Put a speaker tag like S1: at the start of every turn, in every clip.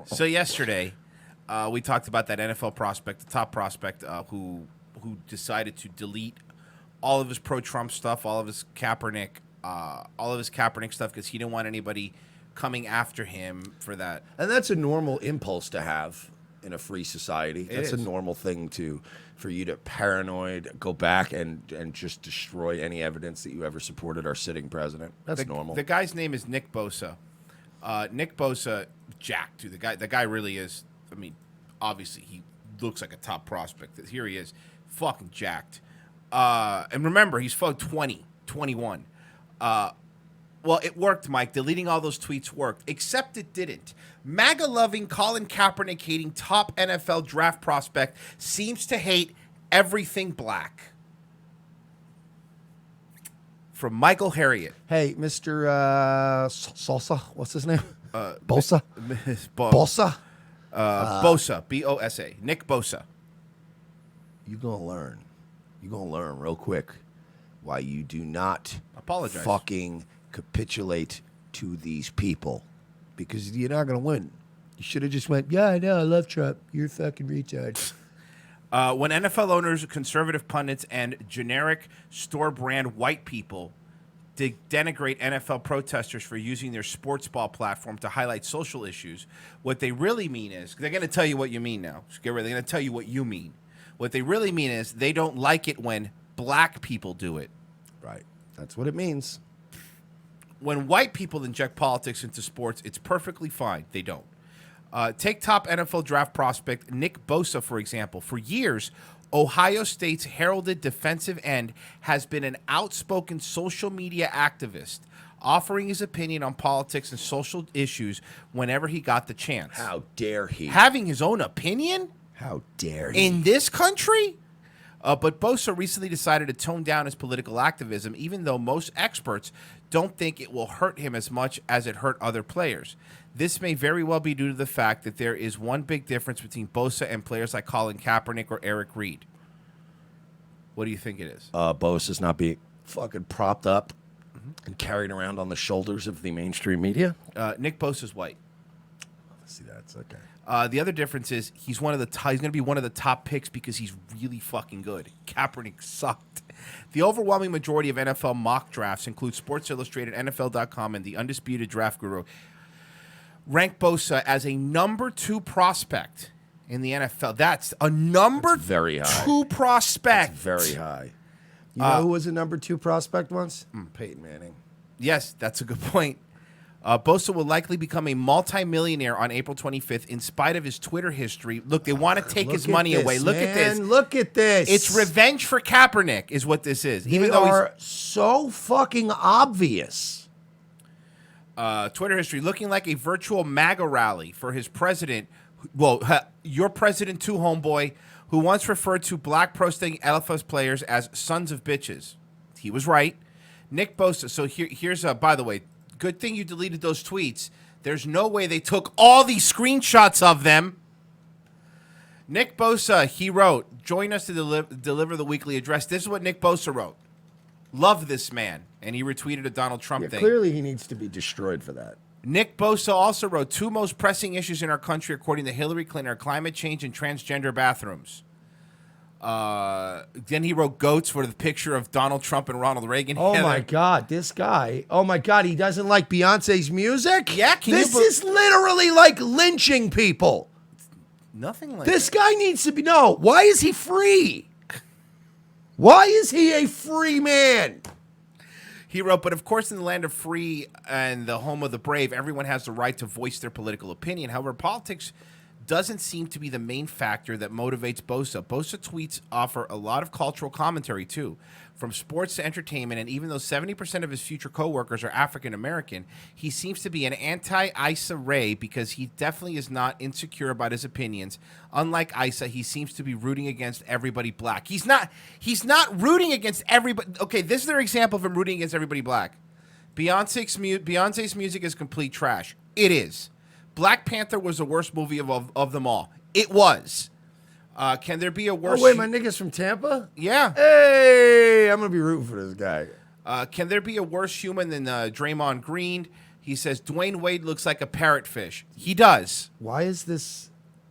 S1: So yesterday, we talked about that NFL prospect, the top prospect, who decided to delete all of his pro-Trump stuff, all of his Kaepernick stuff, because he didn't want anybody coming after him for that.
S2: And that's a normal impulse to have in a free society. That's a normal thing for you to paranoid, go back and just destroy any evidence that you ever supported our sitting president. That's normal.
S1: The guy's name is Nick Bosa. Nick Bosa, jacked, dude. The guy really is. I mean, obviously he looks like a top prospect. Here he is, fucking jacked. And remember, he's 20, 21. Well, it worked, Mike. Deleting all those tweets worked, except it didn't. MAGA-loving Colin Kaepernick-Hating top NFL draft prospect seems to hate everything black. From Michael Harriet.
S2: Hey, Mr. Salsa, what's his name? Bosa? Bosa?
S1: Bosa, B-O-S-A. Nick Bosa.
S2: You're going to learn. You're going to learn real quick why you do not
S1: apologize.
S2: Fucking capitulate to these people, because you're not going to win. You should have just went, yeah, I know, I love Trump. You're a fucking retard.
S1: When NFL owners, conservative pundits, and generic store brand white people denigrate NFL protesters for using their sports ball platform to highlight social issues, what they really mean is, they're going to tell you what you mean now. They're going to tell you what you mean. What they really mean is they don't like it when black people do it.
S2: Right. That's what it means.
S1: When white people inject politics into sports, it's perfectly fine. They don't. Take top NFL draft prospect Nick Bosa, for example. For years, Ohio State's heralded defensive end has been an outspoken social media activist, offering his opinion on politics and social issues whenever he got the chance.
S2: How dare he?
S1: Having his own opinion?
S2: How dare he?
S1: In this country? But Bosa recently decided to tone down his political activism, even though most experts don't think it will hurt him as much as it hurt other players. This may very well be due to the fact that there is one big difference between Bosa and players like Colin Kaepernick or Eric Reed. What do you think it is?
S2: Bosa's not being fucking propped up and carried around on the shoulders of the mainstream media.
S1: Nick Bosa's white.
S2: See, that's okay.
S1: The other difference is he's going to be one of the top picks because he's really fucking good. Kaepernick sucked. The overwhelming majority of NFL mock drafts include Sports Illustrated, NFL.com, and the Undisputed Draft Guru rank Bosa as a number 2 prospect in the NFL. That's a number
S2: very high.
S1: 2 prospect.
S2: That's very high. You know who was a number 2 prospect once? Peyton Manning.
S1: Yes, that's a good point. Bosa will likely become a multimillionaire on April 25th in spite of his Twitter history. Look, they want to take his money away. Look at this.
S2: Look at this.
S1: It's revenge for Kaepernick is what this is.
S2: Even though are so fucking obvious.
S1: Twitter history, looking like a virtual MAGA rally for his president. Well, your president too, homeboy, who once referred to black pro-sting LFS players as sons of bitches. He was right. Nick Bosa. So here's by the way, good thing you deleted those tweets. There's no way they took all these screenshots of them. Nick Bosa, he wrote, join us to deliver the weekly address. This is what Nick Bosa wrote. Love this man. And he retweeted a Donald Trump thing.
S2: Clearly he needs to be destroyed for that.
S1: Nick Bosa also wrote 2 most pressing issues in our country, according to Hillary Clinton, are climate change and transgender bathrooms. Then he wrote goats for the picture of Donald Trump and Ronald Reagan.
S2: Oh my God, this guy. Oh my God, he doesn't like Beyonce's music?
S1: Yeah,
S2: this is literally like lynching people.
S1: Nothing like
S2: this guy needs to be. No, why is he free? Why is he a free man?
S1: He wrote, but of course, in the land of free and the home of the brave, everyone has the right to voice their political opinion. However, politics doesn't seem to be the main factor that motivates Bosa. Bosa tweets offer a lot of cultural commentary, too, from sports to entertainment, and even though 70% of his future co-workers are African-American, he seems to be an anti-Issa Rae because he definitely is not insecure about his opinions. Unlike Issa, he seems to be rooting against everybody black. He's not rooting against everybody. Okay, this is their example of him rooting against everybody black. Beyonce's music is complete trash. It is. Black Panther was the worst movie of them all. It was. Can there be a worse...
S2: Oh, wait, my nigga's from Tampa?
S1: Yeah.
S2: Hey, I'm going to be rooting for this guy.
S1: Can there be a worse human than Draymond Green? He says, Dwayne Wade looks like a parrotfish. He does.
S2: Why is this?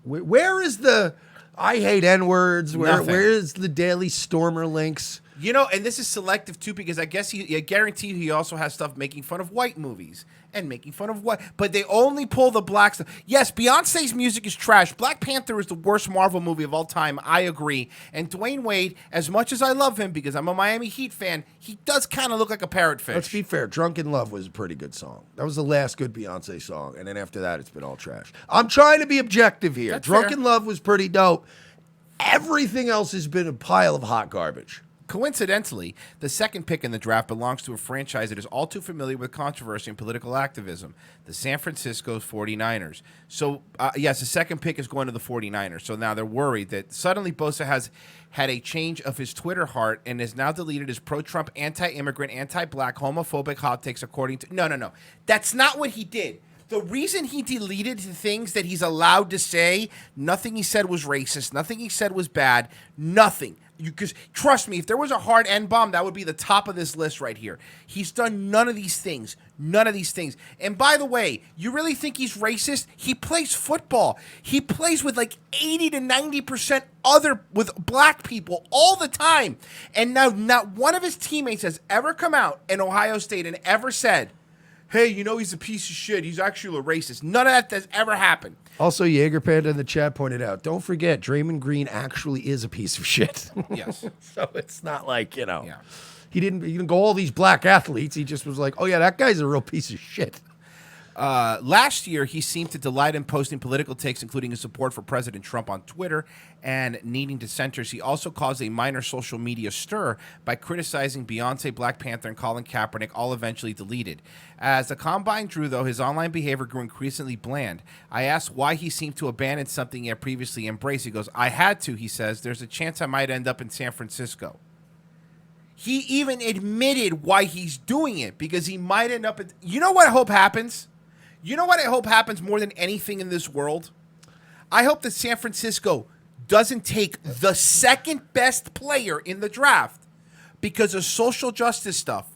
S2: Where is the I hate N-words? Where is the Daily Stormer links?
S1: You know, and this is selective too, because I guess I guarantee you he also has stuff making fun of white movies and making fun of white, but they only pull the black stuff. Yes, Beyonce's music is trash. Black Panther is the worst Marvel movie of all time. I agree. And Dwayne Wade, as much as I love him because I'm a Miami Heat fan, he does kind of look like a parrotfish.
S2: Let's be fair. Drunken Love was a pretty good song. That was the last good Beyonce song, and then after that, it's been all trash. I'm trying to be objective here.
S1: That's
S2: Drunken
S1: fair.
S2: Love was pretty dope. Everything else has been a pile of hot garbage.
S1: Coincidentally, the second pick in the draft belongs to a franchise that is all too familiar with controversy and political activism, the San Francisco 49ers. So, yes, the second pick is going to the 49ers. So now they're worried that suddenly Bosa has had a change of his Twitter heart and has now deleted his pro-Trump, anti-immigrant, anti-black, homophobic hot takes according to... No. That's not what he did. The reason he deleted the things that he's allowed to say, nothing he said was racist, nothing he said was bad, nothing. Because trust me, if there was a hard N-bomb, that would be the top of this list right here. He's done none of these things. None of these things. And by the way, you really think he's racist? He plays football. He plays with like 80 to 90% with black people all the time. And now not one of his teammates has ever come out in Ohio State and ever said, hey, you know he's a piece of shit. He's actually a racist. None of that has ever happened.
S2: Also, Jaeger Panda in the chat pointed out, don't forget, Draymond Green actually is a piece of shit.
S1: Yes.
S2: So it's not like,
S1: Yeah.
S2: he didn't go all these black athletes. He just was like, oh, yeah, that guy's a real piece of shit.
S1: Last year, he seemed to delight in posting political takes, including his support for President Trump on Twitter and needing dissenters. He also caused a minor social media stir by criticizing Beyonce, Black Panther, and Colin Kaepernick, all eventually deleted. As the combine drew, though, his online behavior grew increasingly bland. I asked why he seemed to abandon something he had previously embraced. He goes, I had to, he says. There's a chance I might end up in San Francisco. He even admitted why he's doing it, because he might end up at... You know what I hope happens? You know what I hope happens more than anything in this world? I hope that San Francisco doesn't take the second best player in the draft because of social justice stuff.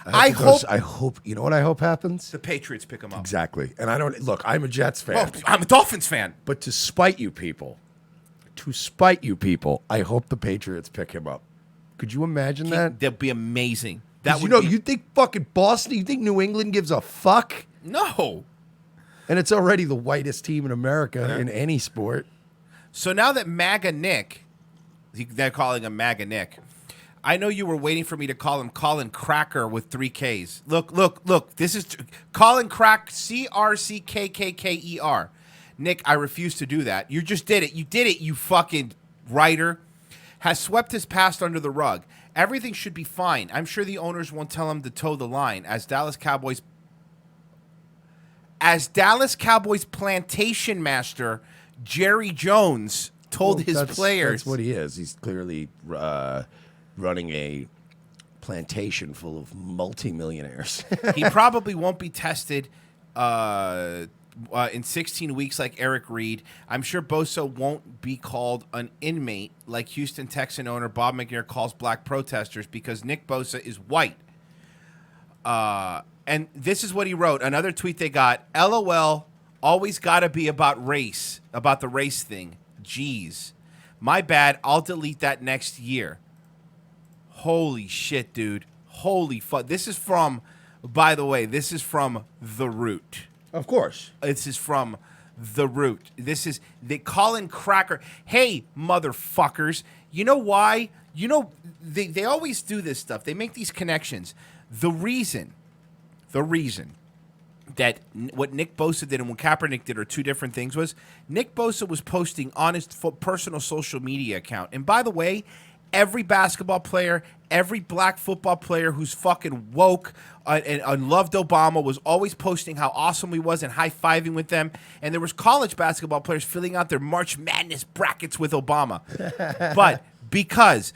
S1: I
S2: hope, you know what I hope happens?
S1: The Patriots pick him up.
S2: Exactly. And look, I'm a Jets fan.
S1: Well, I'm a Dolphins fan.
S2: But to spite you people, I hope the Patriots pick him up. Could you imagine that?
S1: That'd be amazing.
S2: You think fucking Boston, you think New England gives a fuck?
S1: No.
S2: And it's already the whitest team in America in any sport.
S1: So now that MAGA Nick, they're calling him MAGA Nick, I know you were waiting for me to call him Colin Cracker with 3 Ks. Look. This is Colin Crack, CRCKKKER. Nick, I refuse to do that. You just did it. You did it, you fucking writer. Has swept his past under the rug. Everything should be fine. I'm sure the owners won't tell him to toe the line. As Dallas Cowboys plantation master Jerry Jones told his players.
S2: That's what he is. He's clearly running a plantation full of multimillionaires.
S1: He probably won't be tested in 16 weeks like Eric Reed. I'm sure Bosa won't be called an inmate like Houston Texan owner Bob McNair calls black protesters because Nick Bosa is white. And this is what he wrote. Another tweet they got. LOL, always got to be about race, about the race thing. Jeez. My bad. I'll delete that next year. Holy shit, dude. Holy fuck. This is from, by the way, this is from The Root.
S2: Of course.
S1: This is from The Root. This is the Colin Cracker. Hey, motherfuckers. You know why? You know, they always do this stuff. They make these connections. The reason that what Nick Bosa did and what Kaepernick did are two different things was Nick Bosa was posting on his personal social media account. And by the way, every basketball player, every black football player who's fucking woke and loved Obama was always posting how awesome he was and high-fiving with them. And there was college basketball players filling out their March Madness brackets with Obama. But because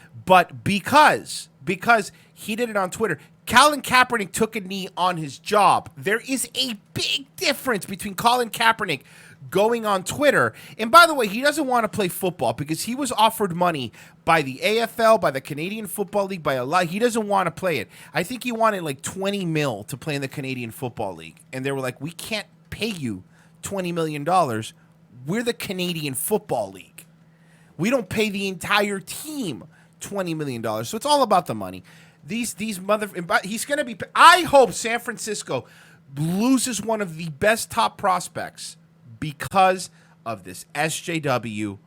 S1: he did it on Twitter, Colin Kaepernick took a knee on his job. There is a big difference between Colin Kaepernick going on Twitter. And by the way, he doesn't want to play football because he was offered money by the AFL, by the Canadian Football League, by a lot. He doesn't want to play it. I think he wanted like 20 mil to play in the Canadian Football League. And they were like, we can't pay you $20 million. We're the Canadian Football League. We don't pay the entire team $20 million. So it's all about the money. He's going to be, I hope San Francisco loses one of the best top prospects because of this SJW